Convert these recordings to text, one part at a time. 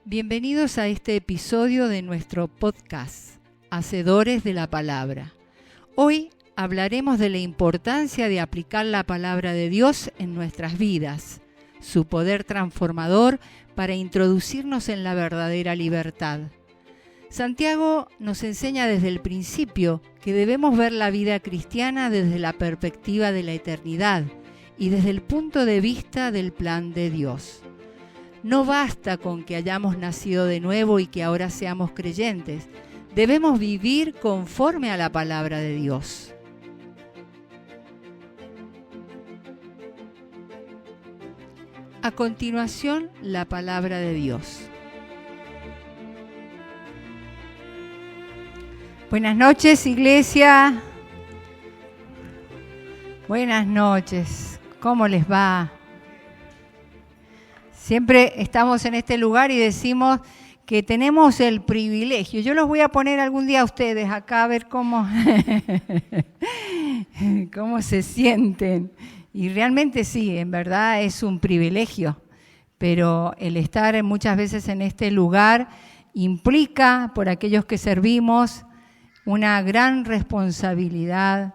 Bienvenidos a este episodio de nuestro podcast, Hacedores de la Palabra. Hoy hablaremos de la importancia de aplicar la palabra de Dios en nuestras vidas, su poder transformador para introducirnos en la verdadera libertad. Santiago nos enseña desde el principio que debemos ver la vida cristiana desde la perspectiva de la eternidad y desde el punto de vista del plan de Dios. No basta con que hayamos nacido de nuevo y que ahora seamos creyentes. Debemos vivir conforme a la palabra de Dios. A continuación, la palabra de Dios. Buenas noches, iglesia. Buenas noches. ¿Cómo les va? Siempre estamos en este lugar y decimos que tenemos el privilegio. Yo los voy a poner algún día a ustedes acá a ver cómo se sienten. Y realmente sí, en verdad es un privilegio. Pero el estar muchas veces en este lugar implica, por aquellos que servimos, una gran responsabilidad,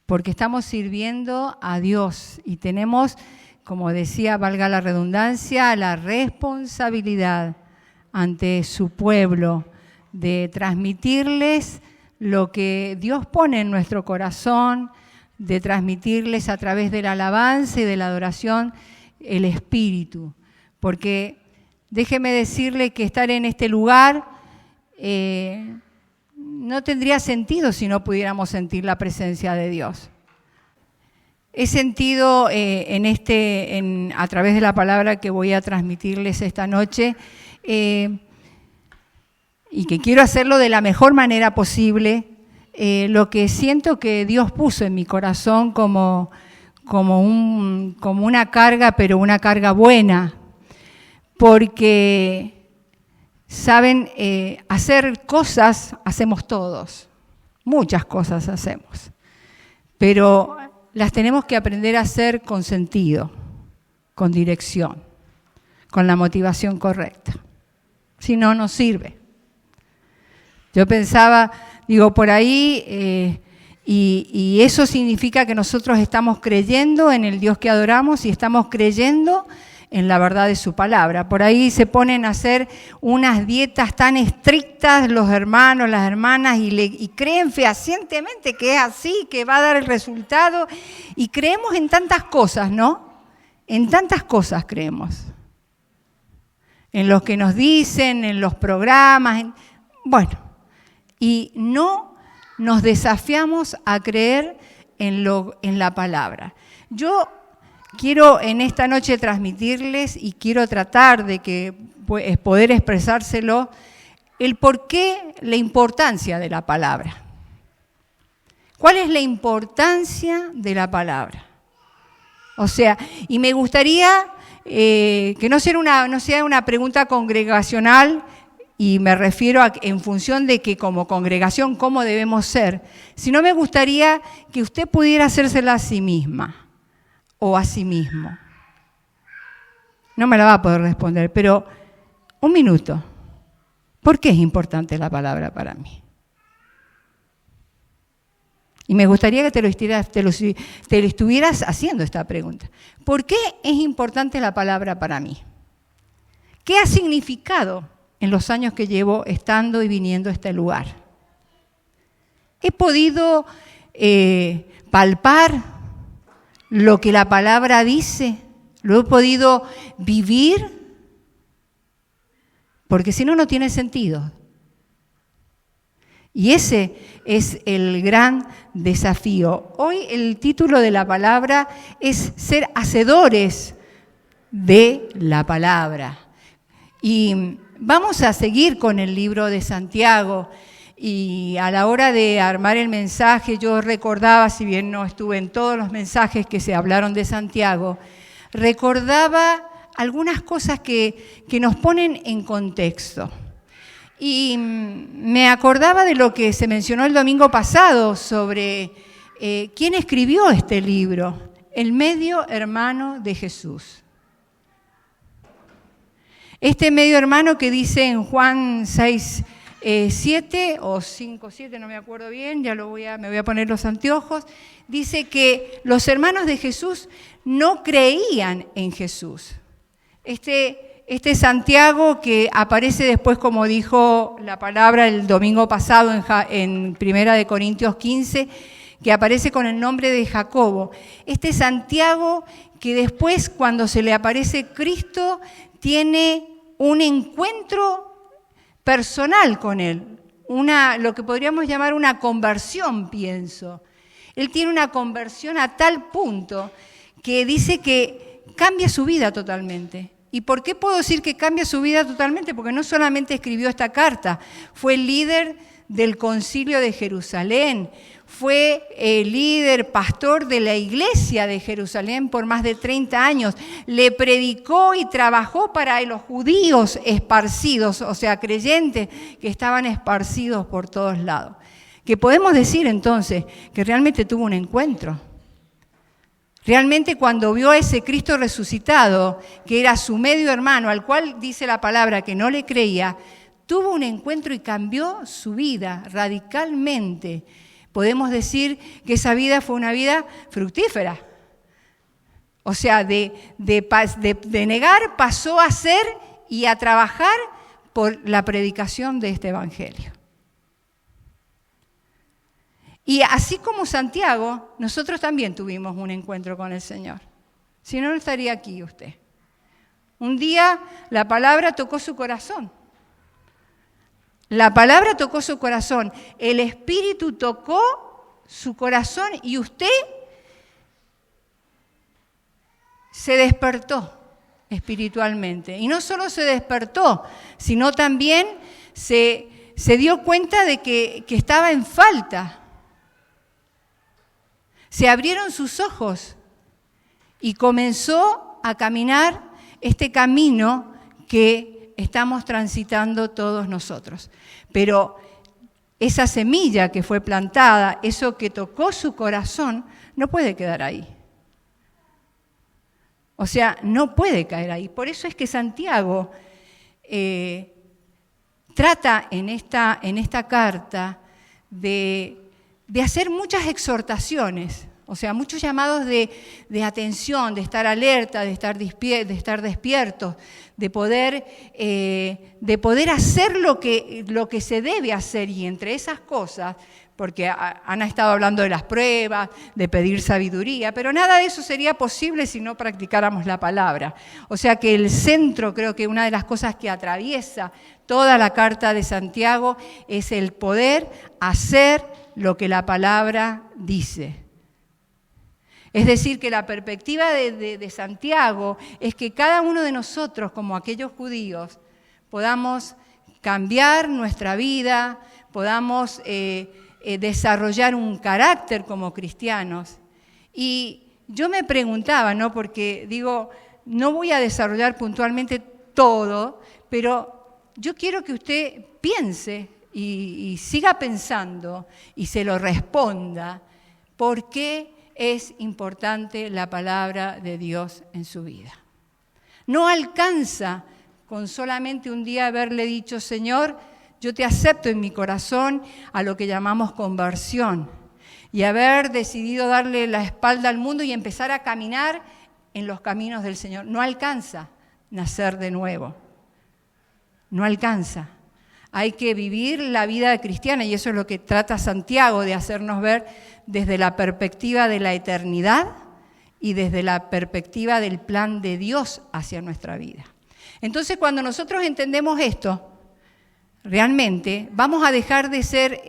porque estamos sirviendo a Dios y tenemos, como decía, valga la redundancia, la responsabilidad ante su pueblo de transmitirles lo que Dios pone en nuestro corazón, de transmitirles a través de la alabanza y de la adoración el Espíritu. Porque déjeme decirle que estar en este lugar no tendría sentido si no pudiéramos sentir la presencia de Dios. He sentido a través de la palabra que voy a transmitirles esta noche y que quiero hacerlo de la mejor manera posible, lo que siento que Dios puso en mi corazón como una carga, pero una carga buena, porque, saben, hacer cosas hacemos todos, muchas cosas hacemos, pero las tenemos que aprender a hacer con sentido, con dirección, con la motivación correcta. Si no, no sirve. Yo pensaba, por ahí, y eso significa que nosotros estamos creyendo en el Dios que adoramos y estamos creyendo en la verdad de su palabra. Por ahí se ponen a hacer unas dietas tan estrictas los hermanos, las hermanas, y creen fehacientemente que es así, que va a dar el resultado. Y creemos en tantas cosas, ¿no? En tantas cosas creemos. En lo que nos dicen, en los programas. Y no nos desafiamos a creer en la palabra. Yo quiero en esta noche transmitirles y quiero tratar de poder expresárselo el porqué, la importancia de la palabra. ¿Cuál es la importancia de la palabra? O sea, y me gustaría que no sea una pregunta congregacional, y me refiero en función de que como congregación, ¿cómo debemos ser? Sino me gustaría que usted pudiera hacérsela a sí misma o a sí mismo. No me la va a poder responder, pero un minuto. ¿Por qué es importante la palabra para mí? Y me gustaría que te lo estuvieras haciendo esta pregunta. ¿Por qué es importante la palabra para mí? ¿Qué ha significado en los años que llevo estando y viniendo a este lugar? He podido palpar lo que la palabra dice, lo he podido vivir, porque si no, no tiene sentido. Y ese es el gran desafío. Hoy el título de la palabra es ser hacedores de la palabra. Y vamos a seguir con el libro de Santiago. Y a la hora de armar el mensaje, yo recordaba, si bien no estuve en todos los mensajes que se hablaron de Santiago, recordaba algunas cosas que nos ponen en contexto. Y me acordaba de lo que se mencionó el domingo pasado sobre quién escribió este libro, el medio hermano de Jesús. Este medio hermano que dice en Juan 6, 7 o 5, 7, no me acuerdo bien, me voy a poner los anteojos, dice que los hermanos de Jesús no creían en Jesús. Este Santiago que aparece después, como dijo la palabra el domingo pasado en 1 Corintios 15, que aparece con el nombre de Jacobo. Este Santiago que después, cuando se le aparece Cristo, tiene un encuentro personal con él, lo que podríamos llamar una conversión, pienso. Él tiene una conversión a tal punto que dice que cambia su vida totalmente. ¿Y por qué puedo decir que cambia su vida totalmente? Porque no solamente escribió esta carta, fue el líder del Concilio de Jerusalén, fue el líder, pastor de la iglesia de Jerusalén por más de 30 años. Le predicó y trabajó para los judíos esparcidos, o sea, creyentes que estaban esparcidos por todos lados. Que podemos decir entonces que realmente tuvo un encuentro. Realmente cuando vio a ese Cristo resucitado, que era su medio hermano, al cual dice la palabra que no le creía, tuvo un encuentro y cambió su vida radicalmente. Podemos decir que esa vida fue una vida fructífera. O sea, de negar pasó a ser y a trabajar por la predicación de este evangelio. Y así como Santiago, nosotros también tuvimos un encuentro con el Señor. Si no, no estaría aquí usted. Un día la palabra tocó su corazón. La palabra tocó su corazón, el Espíritu tocó su corazón y usted se despertó espiritualmente. Y no solo se despertó, sino también se dio cuenta de que estaba en falta. Se abrieron sus ojos y comenzó a caminar este camino que estamos transitando todos nosotros. Pero esa semilla que fue plantada, eso que tocó su corazón, no puede quedar ahí. O sea, no puede caer ahí. Por eso es que Santiago trata en esta carta de hacer muchas exhortaciones, o sea, muchos llamados de atención, de estar alerta, de estar despiertos, de poder hacer lo que se debe hacer. Y entre esas cosas, porque han estado hablando de las pruebas, de pedir sabiduría, pero nada de eso sería posible si no practicáramos la palabra. O sea que el centro, creo que una de las cosas que atraviesa toda la carta de Santiago es el poder hacer lo que la palabra dice. Es decir, que la perspectiva de Santiago es que cada uno de nosotros, como aquellos judíos, podamos cambiar nuestra vida, podamos desarrollar un carácter como cristianos. Y yo me preguntaba, ¿no? Porque digo, no voy a desarrollar puntualmente todo, pero yo quiero que usted piense y siga pensando y se lo responda, ¿por qué es importante la palabra de Dios en su vida? No alcanza con solamente un día haberle dicho, Señor, yo te acepto en mi corazón, a lo que llamamos conversión, y haber decidido darle la espalda al mundo y empezar a caminar en los caminos del Señor. No alcanza nacer de nuevo, no alcanza. Hay que vivir la vida cristiana, y eso es lo que trata Santiago de hacernos ver desde la perspectiva de la eternidad y desde la perspectiva del plan de Dios hacia nuestra vida. Entonces, cuando nosotros entendemos esto, realmente vamos a dejar de ser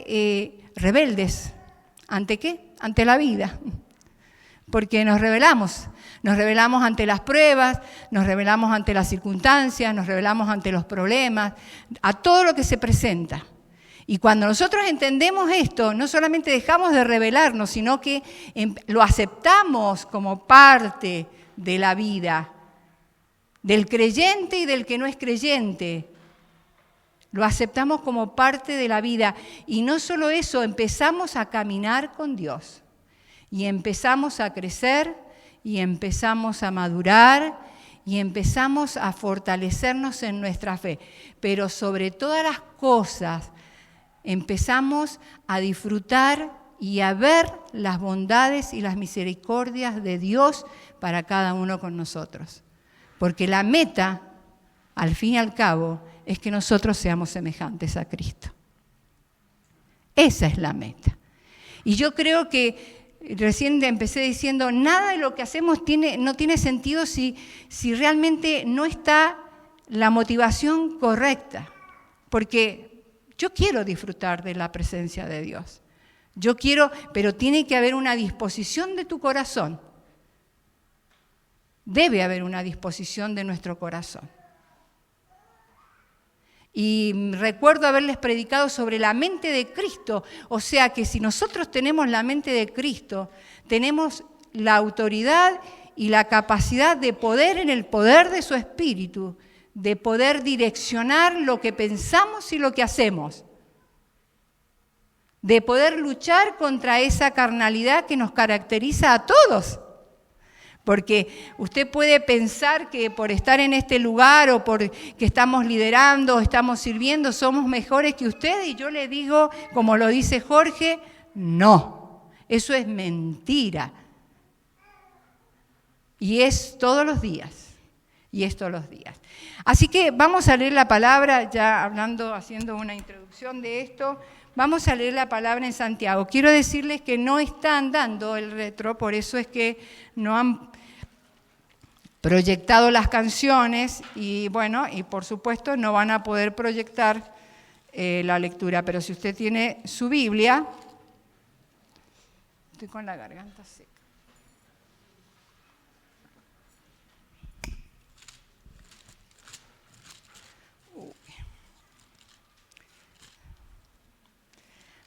rebeldes. ¿Ante qué? Ante la vida. Porque nos rebelamos ante las pruebas, nos rebelamos ante las circunstancias, nos rebelamos ante los problemas, a todo lo que se presenta. Y cuando nosotros entendemos esto, no solamente dejamos de rebelarnos, sino que lo aceptamos como parte de la vida, del creyente y del que no es creyente. Lo aceptamos como parte de la vida. Y no solo eso, empezamos a caminar con Dios. Y empezamos a crecer, y empezamos a madurar, y empezamos a fortalecernos en nuestra fe. Pero sobre todas las cosas, empezamos a disfrutar y a ver las bondades y las misericordias de Dios para cada uno con nosotros. Porque la meta, al fin y al cabo, es que nosotros seamos semejantes a Cristo. Esa es la meta. Y yo creo que, recién empecé diciendo, nada de lo que hacemos no tiene sentido si realmente no está la motivación correcta. Porque yo quiero disfrutar de la presencia de Dios. Yo quiero, pero tiene que haber una disposición de tu corazón. Debe haber una disposición de nuestro corazón. Y recuerdo haberles predicado sobre la mente de Cristo, o sea que si nosotros tenemos la mente de Cristo, tenemos la autoridad y la capacidad de poder, en el poder de su Espíritu, de poder direccionar lo que pensamos y lo que hacemos, de poder luchar contra esa carnalidad que nos caracteriza a todos. Porque usted puede pensar que por estar en este lugar o por que estamos liderando o estamos sirviendo somos mejores que usted, y yo le digo, como lo dice Jorge, no, eso es mentira. Y es todos los días, Así que vamos a leer la palabra, ya haciendo una introducción de esto. Vamos a leer la palabra en Santiago. Quiero decirles que no están dando el retro, por eso es que no han proyectado las canciones y por supuesto no van a poder proyectar la lectura. Pero si usted tiene su Biblia, estoy con la garganta seca.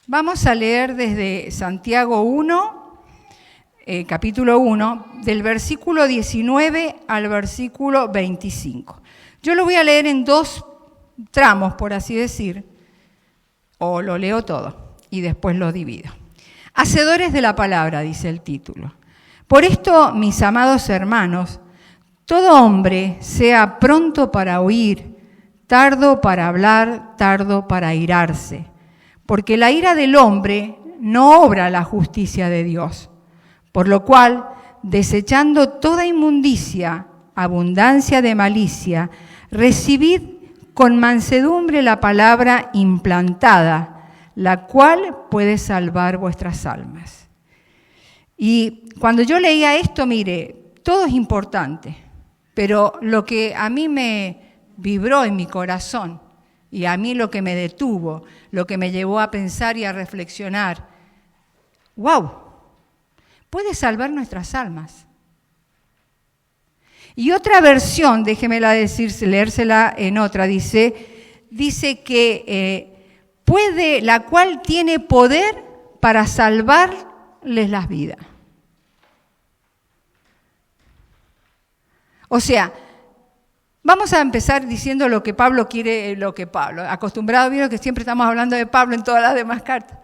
Vamos a leer desde Santiago 1, capítulo 1, del versículo 19 al versículo 25. Yo lo voy a leer en 2 tramos, por así decir, o lo leo todo y después lo divido. Hacedores de la palabra, dice el título. Por esto, mis amados hermanos, todo hombre sea pronto para oír, tardo para hablar, tardo para airarse. Porque la ira del hombre no obra la justicia de Dios. Por lo cual, desechando toda inmundicia, abundancia de malicia, recibid con mansedumbre la palabra implantada, la cual puede salvar vuestras almas. Y cuando yo leía esto, mire, todo es importante, pero lo que a mí me vibró en mi corazón, y a mí lo que me detuvo, lo que me llevó a pensar y a reflexionar, ¡wow! Puede salvar nuestras almas. Y otra versión, déjemela leérsela en otra, dice que puede, la cual tiene poder para salvarles las vidas. O sea, vamos a empezar diciendo lo que Pablo quiere, acostumbrado, vieron que siempre estamos hablando de Pablo en todas las demás cartas.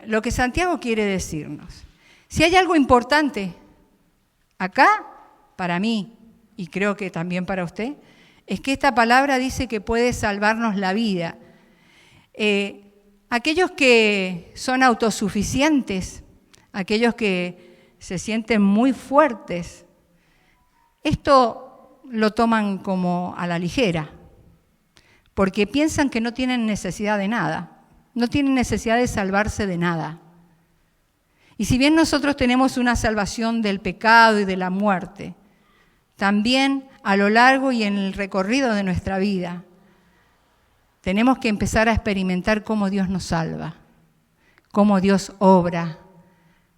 Lo que Santiago quiere decirnos. Si hay algo importante acá, para mí, y creo que también para usted, es que esta palabra dice que puede salvarnos la vida. Aquellos que son autosuficientes, aquellos que se sienten muy fuertes, esto lo toman como a la ligera, porque piensan que no tienen necesidad de nada, no tienen necesidad de salvarse de nada. Y si bien nosotros tenemos una salvación del pecado y de la muerte, también a lo largo y en el recorrido de nuestra vida, tenemos que empezar a experimentar cómo Dios nos salva, cómo Dios obra,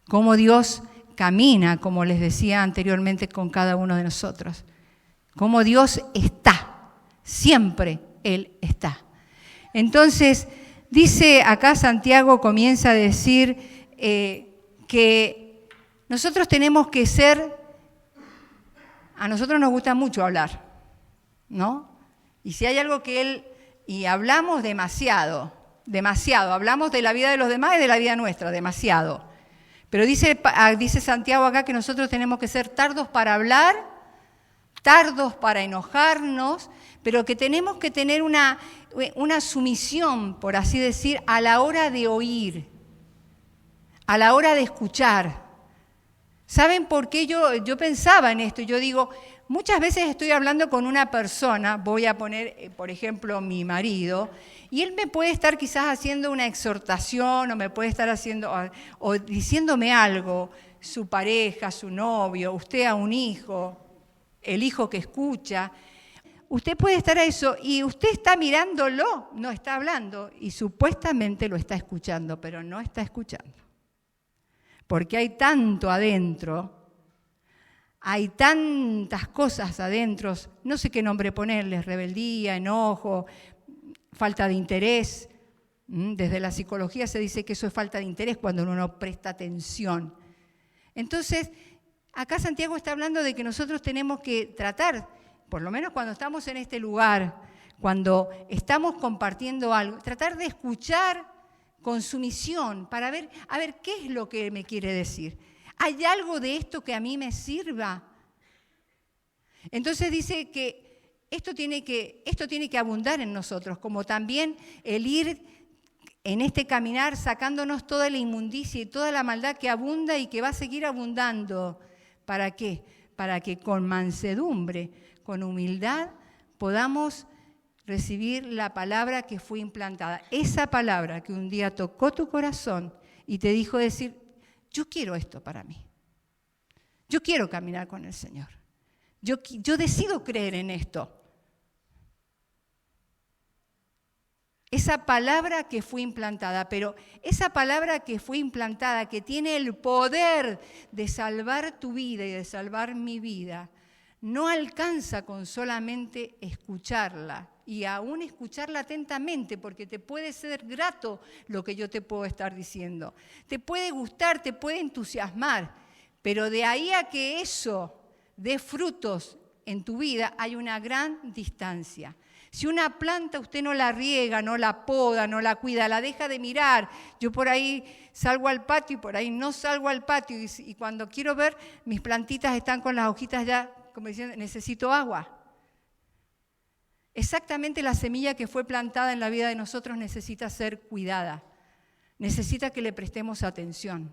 cómo Dios camina, como les decía anteriormente, con cada uno de nosotros. Como Dios está, siempre Él está. Entonces, dice acá Santiago, comienza a decir que nosotros tenemos que ser, a nosotros nos gusta mucho hablar, ¿no? Y si hay algo y hablamos demasiado, hablamos de la vida de los demás y de la vida nuestra, demasiado. Pero dice Santiago acá que nosotros tenemos que ser tardos para hablar, tardos para enojarnos, pero que tenemos que tener una sumisión, por así decir, a la hora de oír, a la hora de escuchar. ¿Saben por qué yo pensaba en esto? Yo digo, muchas veces estoy hablando con una persona, voy a poner, por ejemplo, mi marido, y él me puede estar quizás haciendo una exhortación, o me puede estar haciendo, o diciéndome algo, su pareja, su novio, usted a un hijo, el hijo que escucha. Usted puede estar a eso y usted está mirándolo, no está hablando, y supuestamente lo está escuchando, pero no está escuchando. Porque hay tanto adentro, hay tantas cosas adentro, no sé qué nombre ponerles, rebeldía, enojo, falta de interés. Desde la psicología se dice que eso es falta de interés cuando uno no presta atención. Entonces, acá Santiago está hablando de que nosotros tenemos que tratar, por lo menos cuando estamos en este lugar, cuando estamos compartiendo algo, tratar de escuchar con sumisión para ver, a ver, ¿qué es lo que me quiere decir? ¿Hay algo de esto que a mí me sirva? Entonces dice que esto tiene que abundar en nosotros, como también el ir en este caminar sacándonos toda la inmundicia y toda la maldad que abunda y que va a seguir abundando. ¿Para qué? Para que con mansedumbre, con humildad, podamos recibir la palabra que fue implantada. Esa palabra que un día tocó tu corazón y te dijo decir, yo quiero esto para mí. Yo quiero caminar con el Señor. Yo decido creer en esto. Esa palabra que fue implantada, pero esa palabra que fue implantada, que tiene el poder de salvar tu vida y de salvar mi vida, no alcanza con solamente escucharla y aún escucharla atentamente, porque te puede ser grato lo que yo te puedo estar diciendo. Te puede gustar, te puede entusiasmar, pero de ahí a que eso dé frutos en tu vida hay una gran distancia. Si una planta usted no la riega, no la poda, no la cuida, la deja de mirar, yo por ahí salgo al patio y por ahí no salgo al patio y cuando quiero ver, mis plantitas están con las hojitas ya, como diciendo, necesito agua. Exactamente la semilla que fue plantada en la vida de nosotros necesita ser cuidada, necesita que le prestemos atención,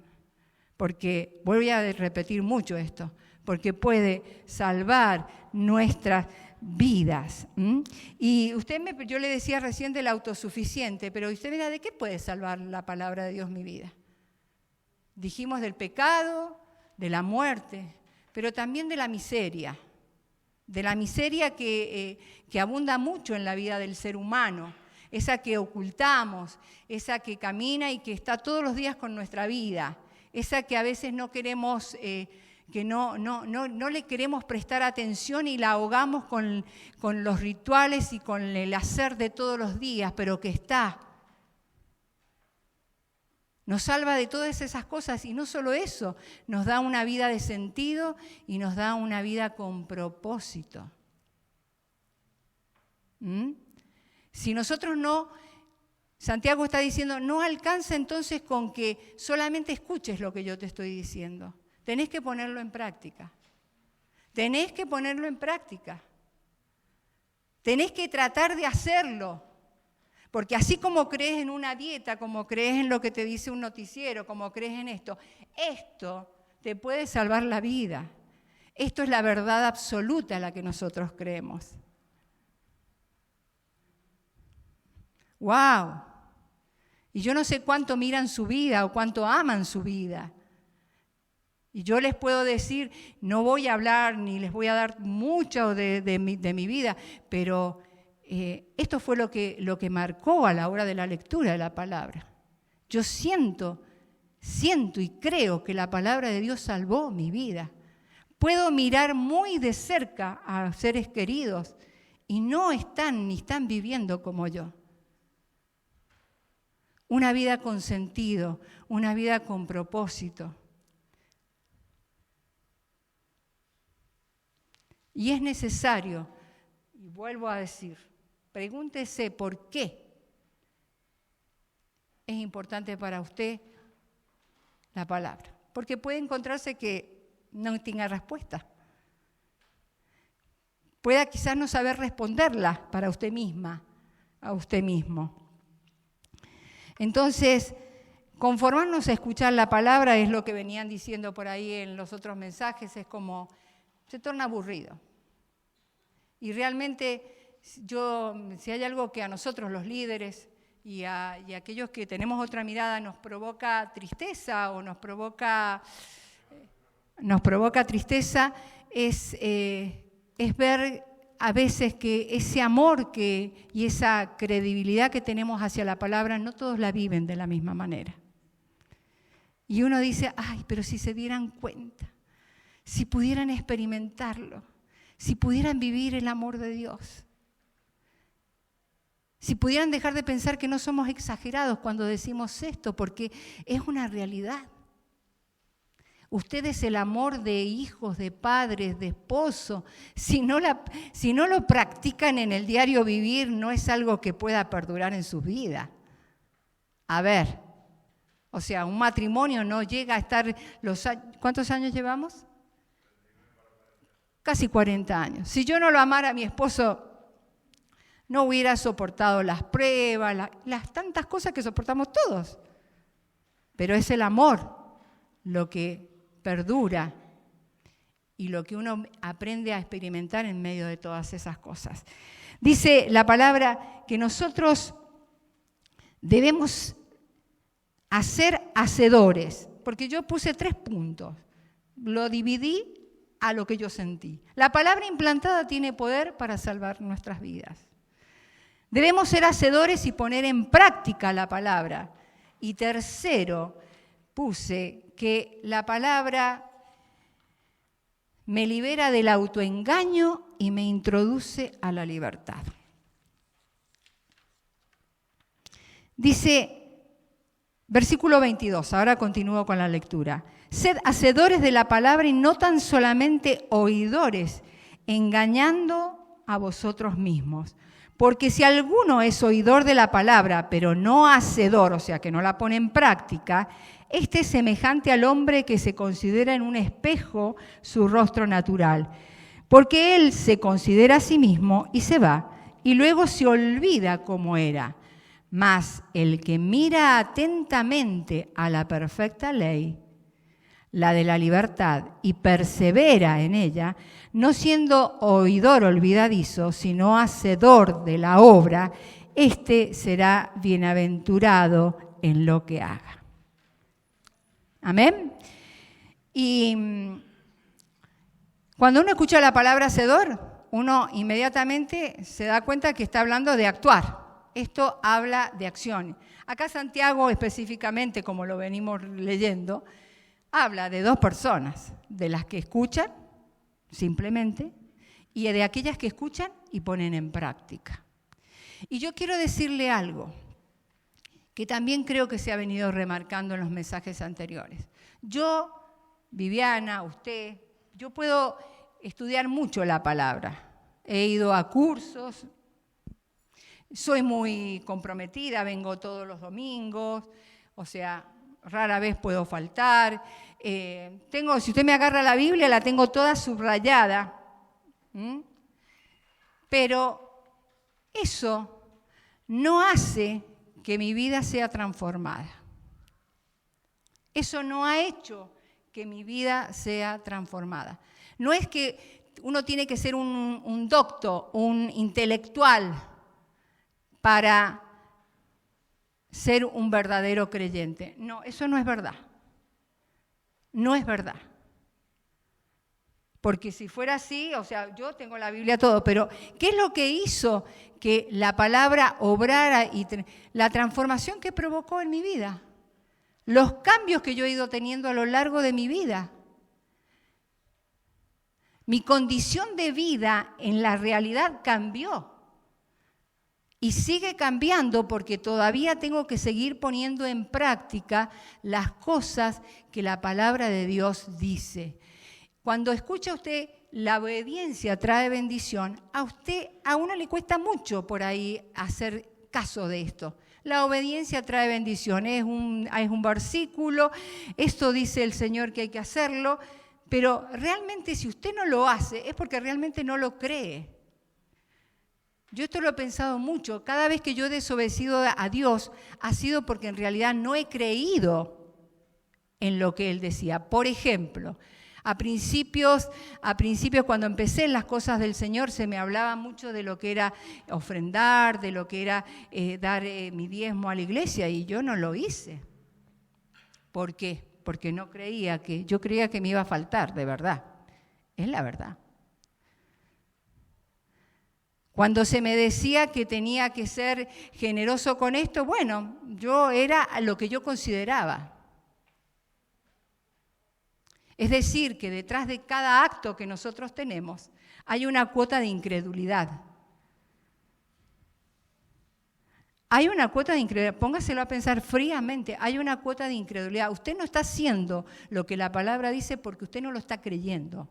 porque, voy a repetir mucho esto, porque puede salvar nuestras vidas. Y yo le decía recién del autosuficiente, pero usted mira, ¿de qué puede salvar la palabra de Dios mi vida? Dijimos del pecado, de la muerte, pero también de la miseria que abunda mucho en la vida del ser humano, esa que ocultamos, esa que camina y que está todos los días con nuestra vida, esa que a veces no queremos, que no le queremos prestar atención y la ahogamos con los rituales y con el hacer de todos los días, pero que está. Nos salva de todas esas cosas y no solo eso, nos da una vida de sentido y nos da una vida con propósito. Si nosotros no, Santiago está diciendo, no alcanza entonces con que solamente escuches lo que yo te estoy diciendo. Tenés que ponerlo en práctica. Tenés que ponerlo en práctica. Tenés que tratar de hacerlo. Porque así como crees en una dieta, como crees en lo que te dice un noticiero, como crees en esto te puede salvar la vida. Esto es la verdad absoluta en la que nosotros creemos. ¡Wow! Y yo no sé cuánto miran su vida o cuánto aman su vida. Y yo les puedo decir, no voy a hablar ni les voy a dar mucho de mi vida, pero esto fue lo que marcó a la hora de la lectura de la palabra. Yo siento y creo que la palabra de Dios salvó mi vida. Puedo mirar muy de cerca a seres queridos y no están ni están viviendo como yo. Una vida con sentido, una vida con propósito. Y es necesario, y vuelvo a decir, pregúntese por qué es importante para usted la palabra. Porque puede encontrarse que no tenga respuesta. pueda quizás no saber responderla para usted misma, a usted mismo. Entonces, conformarnos a escuchar la palabra es lo que venían diciendo por ahí en los otros mensajes, es como, se torna aburrido. Y realmente, si hay algo que a nosotros los líderes y aquellos que tenemos otra mirada nos provoca tristeza o nos provoca tristeza, es ver a veces que ese amor y esa credibilidad que tenemos hacia la palabra, no todos la viven de la misma manera. Y uno dice, ay, pero si se dieran cuenta, si pudieran experimentarlo, si pudieran vivir el amor de Dios, si pudieran dejar de pensar que no somos exagerados cuando decimos esto, porque es una realidad. Ustedes el amor de hijos, de padres, de esposo, si no lo practican en el diario vivir, no es algo que pueda perdurar en sus vidas. A ver, o sea, un matrimonio no llega a estar ¿cuántos años llevamos? Casi 40 años. Si yo no lo amara a mi esposo, no hubiera soportado las pruebas, las tantas cosas que soportamos todos. Pero es el amor lo que perdura y lo que uno aprende a experimentar en medio de todas esas cosas. Dice la palabra que nosotros debemos hacer hacedores, porque yo puse 3 puntos, lo dividí a lo que yo sentí. La palabra implantada tiene poder para salvar nuestras vidas. Debemos ser hacedores y poner en práctica la palabra. Y tercero, puse que la palabra me libera del autoengaño y me introduce a la libertad. Dice, versículo 22, ahora continúo con la lectura. Sed hacedores de la palabra y no tan solamente oidores, engañando a vosotros mismos. Porque si alguno es oidor de la palabra, pero no hacedor, o sea, que no la pone en práctica, este es semejante al hombre que se considera en un espejo su rostro natural. Porque él se considera a sí mismo y se va, y luego se olvida cómo era. Mas el que mira atentamente a la perfecta ley, la de la libertad, y persevera en ella, no siendo oidor olvidadizo, sino hacedor de la obra, éste será bienaventurado en lo que haga. Amén. Y cuando uno escucha la palabra hacedor, uno inmediatamente se da cuenta que está hablando de actuar. Esto habla de acción. Acá Santiago específicamente, como lo venimos leyendo, habla de 2 personas, de las que escuchan simplemente y de aquellas que escuchan y ponen en práctica. Y yo quiero decirle algo que también creo que se ha venido remarcando en los mensajes anteriores. Yo, Viviana, usted, yo puedo estudiar mucho la palabra. He ido a cursos, soy muy comprometida, vengo todos los domingos, o sea, rara vez puedo faltar. Si usted me agarra la Biblia, la tengo toda subrayada. Pero eso no hace que mi vida sea transformada. Eso no ha hecho que mi vida sea transformada. No es que uno tiene que ser un docto, un intelectual para ser un verdadero creyente. No, eso no es verdad. No es verdad. Porque si fuera así, o sea, yo tengo la Biblia todo, pero ¿qué es lo que hizo que la palabra obrara y la transformación que provocó en mi vida? Los cambios que yo he ido teniendo a lo largo de mi vida. Mi condición de vida en la realidad cambió. Y sigue cambiando porque todavía tengo que seguir poniendo en práctica las cosas que la palabra de Dios dice. Cuando escucha usted la obediencia trae bendición, a uno le cuesta mucho por ahí hacer caso de esto. La obediencia trae bendición, es un versículo, esto dice el Señor que hay que hacerlo, Pero realmente si usted no lo hace es porque realmente no lo cree. Yo esto lo he pensado mucho. Cada vez que yo he desobedecido a Dios ha sido porque en realidad no he creído en lo que Él decía. Por ejemplo, a principios cuando empecé en las cosas del Señor se me hablaba mucho de lo que era ofrendar, de lo que era dar mi diezmo a la iglesia y yo no lo hice. ¿Por qué? Porque yo creía que me iba a faltar, de verdad. Es la verdad. Cuando se me decía que tenía que ser generoso con esto, bueno, yo era lo que yo consideraba. Es decir, que detrás de cada acto que nosotros tenemos hay una cuota de incredulidad. Hay una cuota de incredulidad, póngaselo a pensar fríamente, hay una cuota de incredulidad. Usted no está haciendo lo que la palabra dice porque usted no lo está creyendo.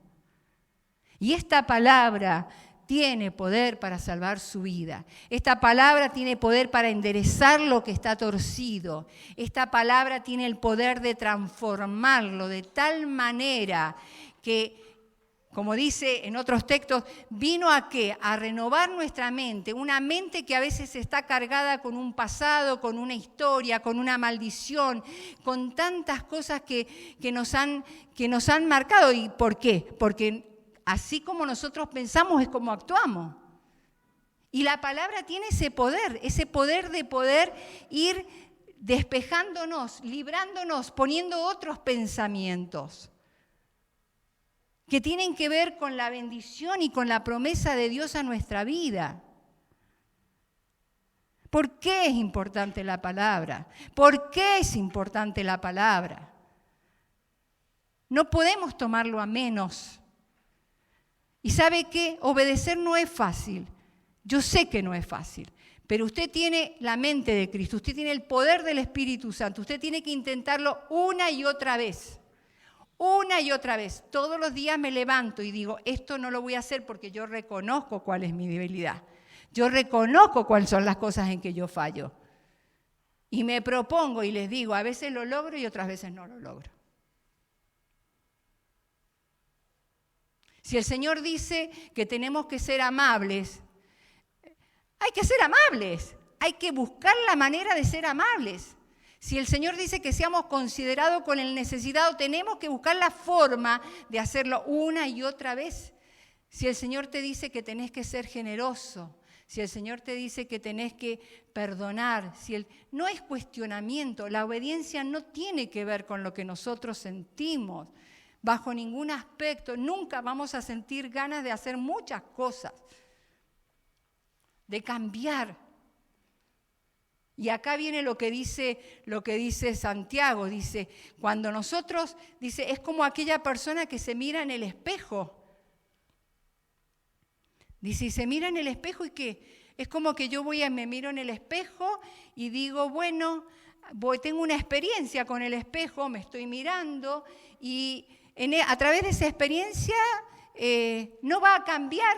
Y esta palabra tiene poder para salvar su vida. Esta palabra tiene poder para enderezar lo que está torcido. Esta palabra tiene el poder de transformarlo de tal manera que, como dice en otros textos, vino a ¿qué? A renovar nuestra mente, una mente que a veces está cargada con un pasado, con una historia, con una maldición, con tantas cosas que nos han marcado. ¿Y por qué? Porque así como nosotros pensamos es como actuamos. Y la palabra tiene ese poder de poder ir despejándonos, librándonos, poniendo otros pensamientos que tienen que ver con la bendición y con la promesa de Dios a nuestra vida. ¿Por qué es importante la palabra? ¿Por qué es importante la palabra? No podemos tomarlo a menos. ¿Y sabe qué? Obedecer no es fácil. Yo sé que no es fácil, pero usted tiene la mente de Cristo, usted tiene el poder del Espíritu Santo, usted tiene que intentarlo una y otra vez. Una y otra vez. Todos los días me levanto y digo, esto no lo voy a hacer porque yo reconozco cuál es mi debilidad. Yo reconozco cuáles son las cosas en que yo fallo. Y me propongo y les digo, a veces lo logro y otras veces no lo logro. Si el Señor dice que tenemos que ser amables, hay que ser amables. Hay que buscar la manera de ser amables. Si el Señor dice que seamos considerados con el necesitado, tenemos que buscar la forma de hacerlo una y otra vez. Si el Señor te dice que tenés que ser generoso, si el Señor te dice que tenés que perdonar, no es cuestionamiento, la obediencia no tiene que ver con lo que nosotros sentimos, bajo ningún aspecto. Nunca vamos a sentir ganas de hacer muchas cosas, de cambiar. Y acá viene lo que dice Santiago, dice, cuando nosotros, dice, es como aquella persona que se mira en el espejo. Dice, y se mira en el espejo y ¿qué? Es como que yo me miro en el espejo y digo, bueno, tengo una experiencia con el espejo, me estoy mirando y a través de esa experiencia no va a cambiar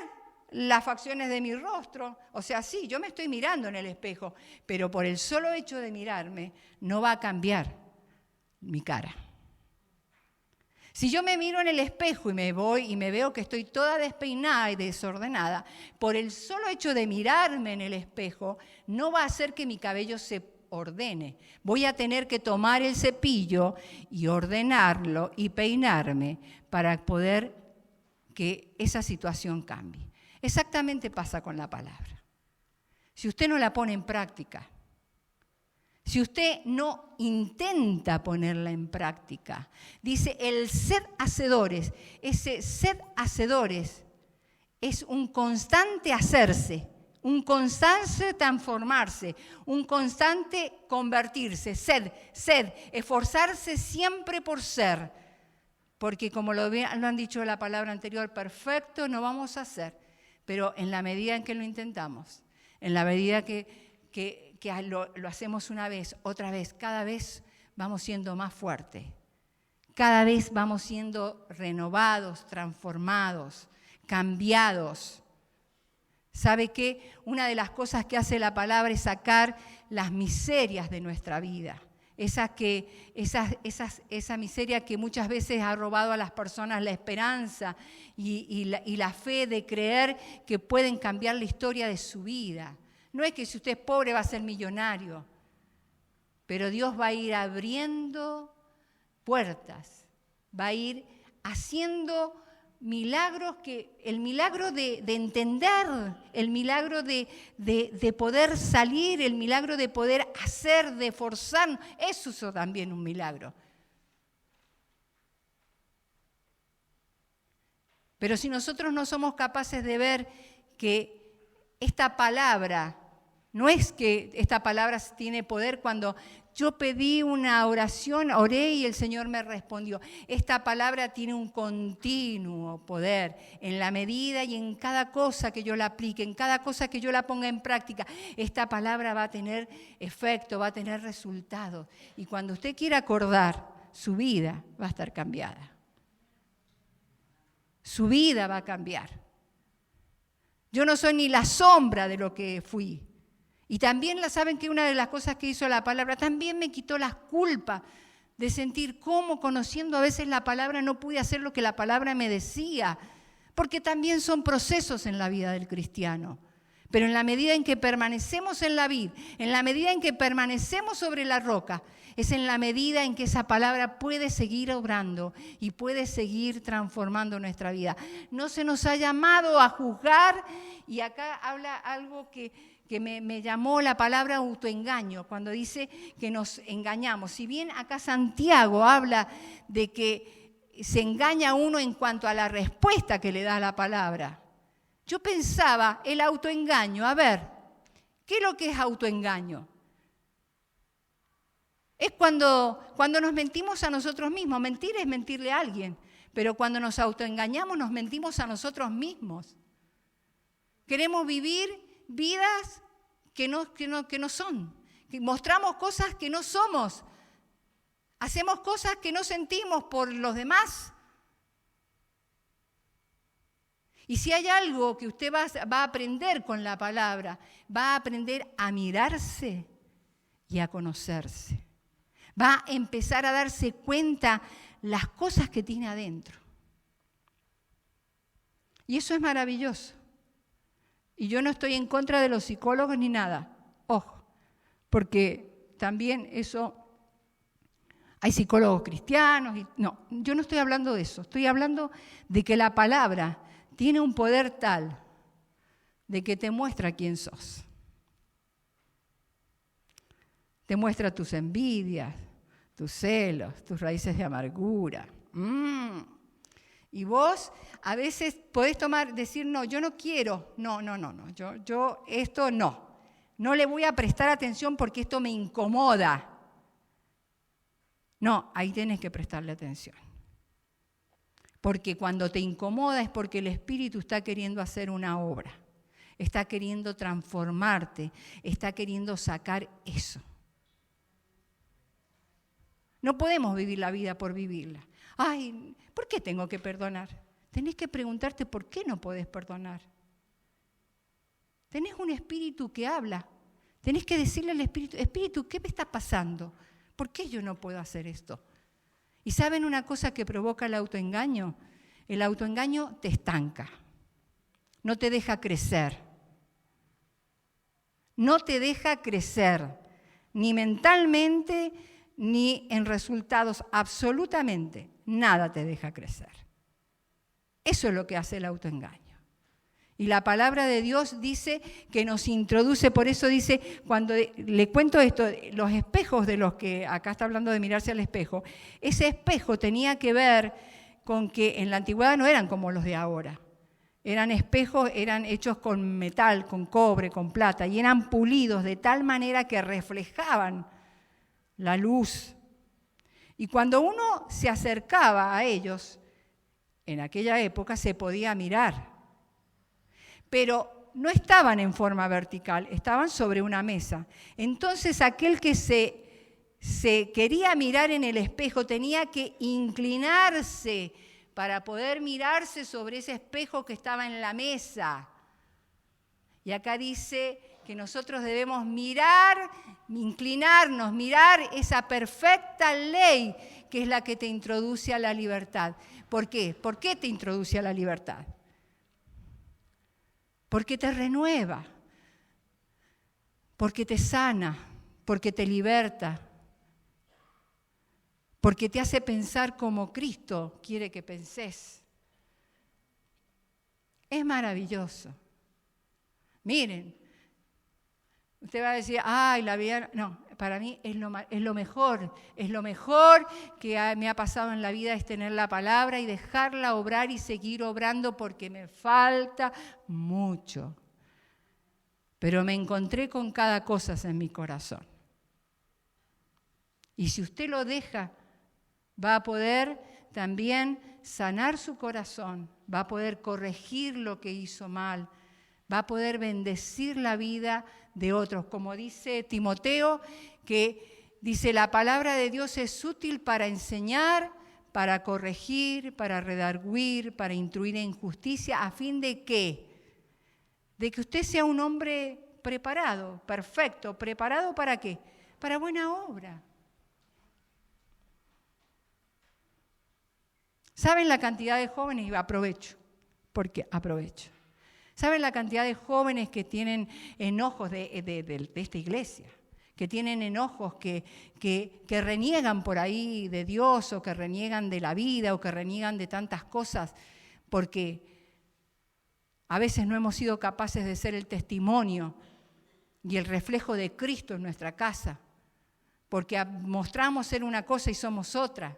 las facciones de mi rostro. O sea, sí, yo me estoy mirando en el espejo, pero por el solo hecho de mirarme no va a cambiar mi cara. Si yo me miro en el espejo y me voy y me veo que estoy toda despeinada y desordenada, por el solo hecho de mirarme en el espejo no va a hacer que mi cabello se ordene. Voy a tener que tomar el cepillo y ordenarlo y peinarme para poder que esa situación cambie. Exactamente pasa con la palabra. Si usted no la pone en práctica, si usted no intenta ponerla en práctica, dice el sed hacedores, ese sed hacedores es un constante hacerse, un constante transformarse, un constante convertirse, sed, esforzarse siempre por ser, porque como lo han dicho en la palabra anterior, perfecto no vamos a ser. Pero en la medida en que lo intentamos, en la medida que lo hacemos una vez, otra vez, cada vez vamos siendo más fuertes. Cada vez vamos siendo renovados, transformados, cambiados. ¿Sabe qué? Una de las cosas que hace la palabra es sacar las miserias de nuestra vida. esa miseria que muchas veces ha robado a las personas la esperanza y la fe de creer que pueden cambiar la historia de su vida. No es que si usted es pobre va a ser millonario, pero Dios va a ir abriendo puertas, va a ir haciendo milagros, el milagro de entender, el milagro de poder salir, el milagro de poder hacer, de forzar, eso es también un milagro. Pero si nosotros no somos capaces de ver que esta palabra, no es que esta palabra tiene poder cuando yo pedí una oración, oré y el Señor me respondió. Esta palabra tiene un continuo poder en la medida y en cada cosa que yo la aplique, en cada cosa que yo la ponga en práctica. Esta palabra va a tener efecto, va a tener resultados. Y cuando usted quiera acordar, su vida va a estar cambiada. Su vida va a cambiar. Yo no soy ni la sombra de lo que fui. Y también saben que una de las cosas que hizo la palabra, también me quitó las culpas de sentir cómo conociendo a veces la palabra no pude hacer lo que la palabra me decía, porque también son procesos en la vida del cristiano. Pero en la medida en que permanecemos en la vid, en la medida en que permanecemos sobre la roca, es en la medida en que esa palabra puede seguir obrando y puede seguir transformando nuestra vida. No se nos ha llamado a juzgar, y acá habla algo que me llamó la palabra autoengaño, cuando dice que nos engañamos. Si bien acá Santiago habla de que se engaña uno en cuanto a la respuesta que le da la palabra, yo pensaba el autoengaño. A ver, ¿qué es lo que es autoengaño? Es cuando nos mentimos a nosotros mismos. Mentir es mentirle a alguien, pero cuando nos autoengañamos nos mentimos a nosotros mismos. Queremos vivir vidas que no son. Mostramos cosas que no somos. Hacemos cosas que no sentimos por los demás. Y si hay algo que usted va a aprender con la palabra, va a aprender a mirarse y a conocerse. Va a empezar a darse cuenta las cosas que tiene adentro. Y eso es maravilloso. Y yo no estoy en contra de los psicólogos ni nada. Ojo, porque también eso, hay psicólogos cristianos. No, yo no estoy hablando de eso. Estoy hablando de que la palabra tiene un poder tal de que te muestra quién sos. Te muestra tus envidias, tus celos, tus raíces de amargura. Y vos a veces podés decir, no, yo no quiero, no, yo esto no le voy a prestar atención porque esto me incomoda. No, ahí tenés que prestarle atención. Porque cuando te incomoda es porque el Espíritu está queriendo hacer una obra, está queriendo transformarte, está queriendo sacar eso. No podemos vivir la vida por vivirla. Ay, ¿por qué tengo que perdonar? Tenés que preguntarte por qué no podés perdonar. Tenés un espíritu que habla. Tenés que decirle al espíritu, Espíritu, ¿qué me está pasando? ¿Por qué yo no puedo hacer esto? ¿Y saben una cosa que provoca el autoengaño? El autoengaño te estanca, no te deja crecer. No te deja crecer, ni mentalmente, ni en resultados, absolutamente nada te deja crecer. Eso es lo que hace el autoengaño. Y la palabra de Dios dice que nos introduce, por eso dice, cuando le cuento esto, los espejos de los que, acá está hablando de mirarse al espejo, ese espejo tenía que ver con que en la antigüedad no eran como los de ahora. Eran espejos, eran hechos con metal, con cobre, con plata, y eran pulidos de tal manera que reflejaban la luz. Y cuando uno se acercaba a ellos, en aquella época se podía mirar. Pero no estaban en forma vertical, estaban sobre una mesa. Entonces aquel que se quería mirar en el espejo tenía que inclinarse para poder mirarse sobre ese espejo que estaba en la mesa. Y acá dice que nosotros debemos mirar, inclinarnos, mirar esa perfecta ley que es la que te introduce a la libertad. ¿Por qué? ¿Por qué te introduce a la libertad? Porque te renueva, porque te sana, porque te liberta, porque te hace pensar como Cristo quiere que pensés. Es maravilloso. Miren, usted va a decir, ay, la vida... No, para mí es lo mejor que me ha pasado en la vida es tener la palabra y dejarla obrar y seguir obrando porque me falta mucho. Pero me encontré con cada cosa en mi corazón. Y si usted lo deja, va a poder también sanar su corazón, va a poder corregir lo que hizo mal, va a poder bendecir la vida de otros. Como dice Timoteo, que dice, la palabra de Dios es útil para enseñar, para corregir, para redarguir, para instruir en justicia, a fin de ¿qué? De que usted sea un hombre preparado, perfecto. ¿Preparado para qué? Para buena obra. ¿Saben la cantidad de jóvenes? Y aprovecho, porque aprovecho. ¿Saben la cantidad de jóvenes que tienen enojos de esta iglesia? Que tienen enojos, que reniegan por ahí de Dios, o que reniegan de la vida, o que reniegan de tantas cosas, porque a veces no hemos sido capaces de ser el testimonio y el reflejo de Cristo en nuestra casa, porque mostramos ser una cosa y somos otra.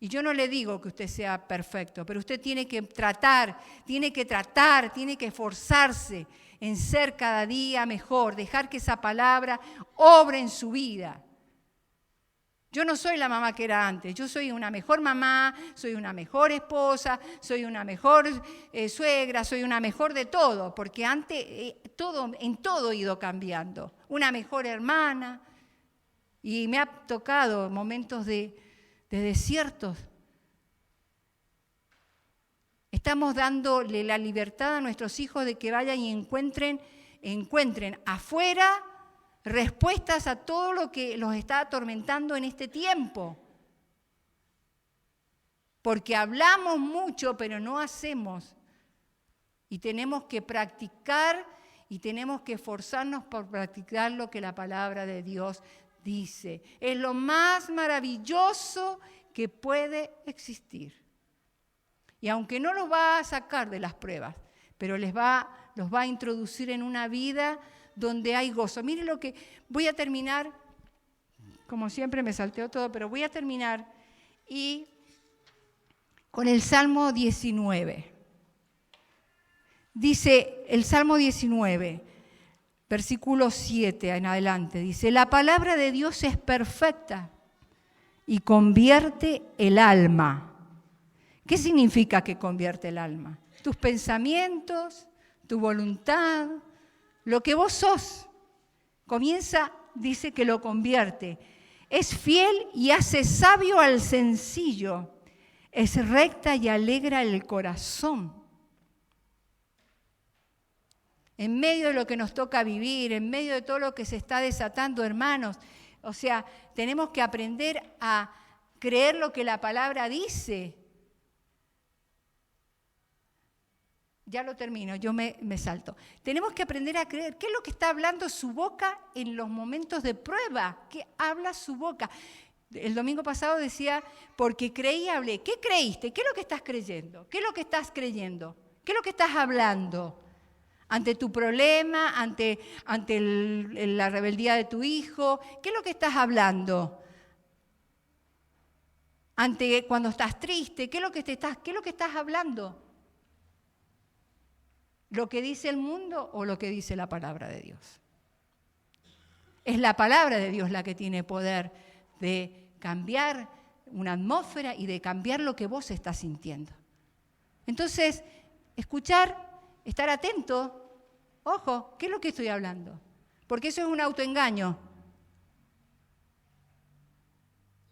Y yo no le digo que usted sea perfecto, pero usted tiene que tratar, tiene que esforzarse en ser cada día mejor, dejar que esa palabra obre en su vida. Yo no soy la mamá que era antes, yo soy una mejor mamá, soy una mejor esposa, soy una mejor suegra, soy una mejor de todo, porque antes en todo he ido cambiando. Una mejor hermana, y me ha tocado momentos de desiertos. Estamos dándole la libertad a nuestros hijos de que vayan y encuentren afuera respuestas a todo lo que los está atormentando en este tiempo. Porque hablamos mucho, pero no hacemos. Y tenemos que practicar y tenemos que esforzarnos por practicar lo que la palabra de Dios dice. Es lo más maravilloso que puede existir. Y aunque no los va a sacar de las pruebas, pero los va a introducir en una vida donde hay gozo. Miren lo que voy a terminar, como siempre me salteo todo, pero voy a terminar y con el Salmo 19. Dice el Salmo 19, versículo 7 en adelante, dice, la palabra de Dios es perfecta y convierte el alma. ¿Qué significa que convierte el alma? Tus pensamientos, tu voluntad, lo que vos sos. Dice que lo convierte. Es fiel y hace sabio al sencillo. Es recta y alegra el corazón. En medio de lo que nos toca vivir, en medio de todo lo que se está desatando, hermanos, o sea, tenemos que aprender a creer lo que la palabra dice. Ya lo termino, yo me salto. Tenemos que aprender a creer. ¿Qué es lo que está hablando su boca en los momentos de prueba? ¿Qué habla su boca? El domingo pasado decía, porque creí y hablé. ¿Qué creíste? ¿Qué es lo que estás creyendo? ¿Qué es lo que estás creyendo? ¿Qué es lo que estás hablando? Ante tu problema, ante la rebeldía de tu hijo, ¿qué es lo que estás hablando? Ante cuando estás triste, ¿qué es lo que estás hablando? ¿Lo que dice el mundo o lo que dice la palabra de Dios? Es la palabra de Dios la que tiene poder de cambiar una atmósfera y de cambiar lo que vos estás sintiendo. Entonces, escuchar, estar atento, ojo, ¿qué es lo que estoy hablando? Porque eso es un autoengaño.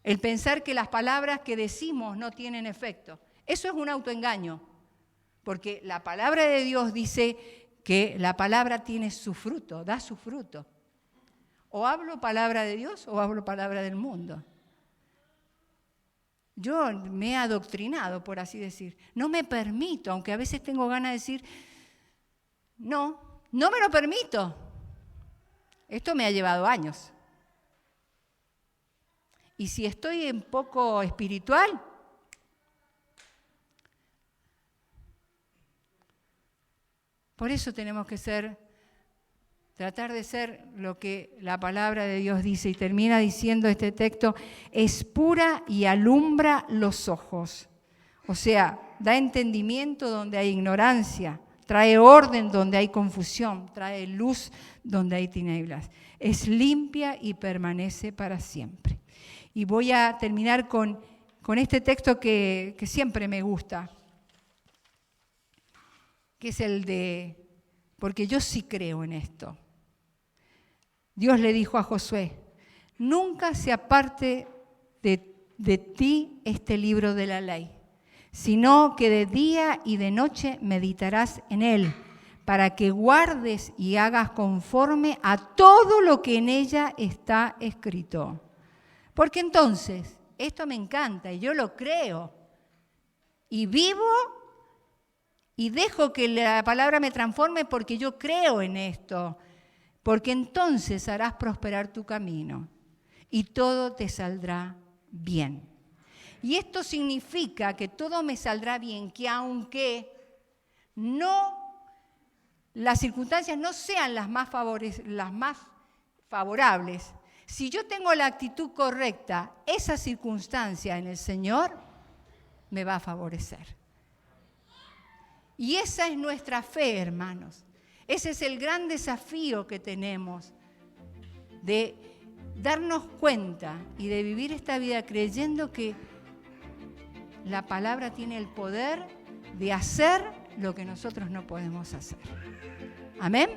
El pensar que las palabras que decimos no tienen efecto. Eso es un autoengaño. Porque la palabra de Dios dice que la palabra tiene su fruto, da su fruto. O hablo palabra de Dios o hablo palabra del mundo. Yo me he adoctrinado, por así decir. No me permito, aunque a veces tengo ganas de decir, no me lo permito. Esto me ha llevado años. Y si estoy un poco espiritual, por eso tenemos que tratar de ser lo que la palabra de Dios dice. Y termina diciendo este texto, es pura y alumbra los ojos. O sea, da entendimiento donde hay ignorancia, trae orden donde hay confusión, trae luz donde hay tinieblas. Es limpia y permanece para siempre. Y voy a terminar con este texto que siempre me gusta, que es el de, porque yo sí creo en esto. Dios le dijo a Josué, nunca se aparte de ti este libro de la ley, sino que de día y de noche meditarás en él, para que guardes y hagas conforme a todo lo que en ella está escrito. Porque entonces, esto me encanta y yo lo creo, y vivo y dejo que la palabra me transforme porque yo creo en esto, porque entonces harás prosperar tu camino y todo te saldrá bien. Y esto significa que todo me saldrá bien, que aunque las circunstancias no sean las más favorables, si yo tengo la actitud correcta, esa circunstancia en el Señor me va a favorecer. Y esa es nuestra fe, hermanos. Ese es el gran desafío que tenemos, de darnos cuenta y de vivir esta vida creyendo que la palabra tiene el poder de hacer lo que nosotros no podemos hacer. Amén.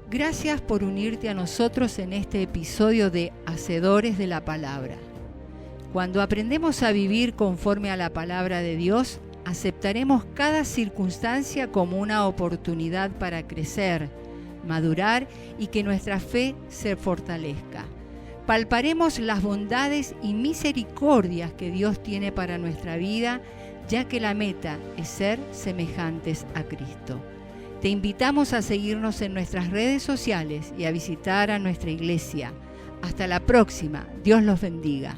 Gracias por unirte a nosotros en este episodio de Hacedores de la Palabra. Cuando aprendemos a vivir conforme a la palabra de Dios, aceptaremos cada circunstancia como una oportunidad para crecer, madurar y que nuestra fe se fortalezca. Palparemos las bondades y misericordias que Dios tiene para nuestra vida, ya que la meta es ser semejantes a Cristo. Te invitamos a seguirnos en nuestras redes sociales y a visitar a nuestra iglesia. Hasta la próxima. Dios los bendiga.